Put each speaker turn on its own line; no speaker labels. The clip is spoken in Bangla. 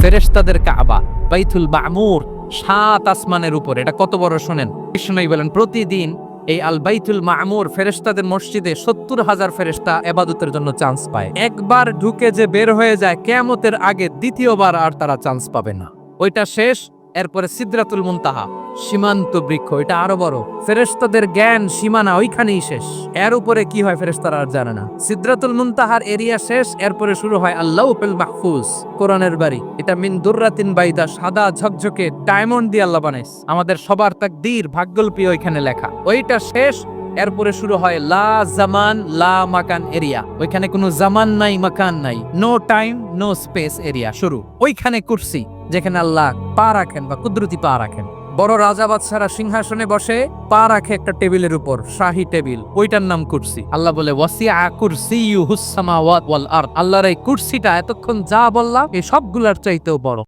ফেরেশতাদের কাবা বাইতুল মামুর ৭ আসমানের উপর। এটা কত বড় শোনেন। কৃষ্ণই বলেন প্রতিদিন এই আল বাইতুল মামুর ফেরেশতাদের মসজিদে ৭০,০০০ ফেরেশতা ইবাদতের জন্য চান্স পায়। একবার ঢুকে যে বের হয়ে যায় কিয়ামতের আগে দ্বিতীয়বার আর তারা চান্স পাবে না। ওইটা শেষ। এরপরে সিদরাতুল মুনতাহা সীমান্ত বৃক্ষ, এটা আরো বড়। ফেরেশতাদের জ্ঞান সীমানা ওইখানেই শেষ। এর উপরে কি হয় ফেরেশতারা আর জানে না। সিদরাতুল মুনতাহার এরিয়া শেষ, এরপরে শুরু হয় আল্লাহুল মাহফুজ, কোরআনের বাড়ি। এটা মিন দুররাতিন বাইদা, সাদা ঝকঝকে ডায়মন্ড দিয়ে আল্লাহ বানাইছে। আমাদের সবার তাকদীর ভাগ্যলিপি ওইখানে লেখা। ওইটা শেষ, এরপরে শুরু হয় লা জামান লা মাকান এরিয়া। ওইখানে কোনো জামান নাই, মাকান নাই, no time no space area শুরু। ওইখানে কুরসি, যেখানে আল্লাহ পা রাখেন বা কুদরতি পা রাখেন। বড় রাজা বাদশারা সিংহাসনে বসে পা রাখে একটা টেবিলের উপর, শাহী টেবিল, ওইটার নাম কুরসি। আল্লাহ বলে ওয়াসিআ কুরসিয়ুহুস সামাওয়াত ওয়াল আরদ। আল্লাহর এই কুরসিটা এতক্ষণ যা বললাম এই সবগুলার চাইতেও বড়।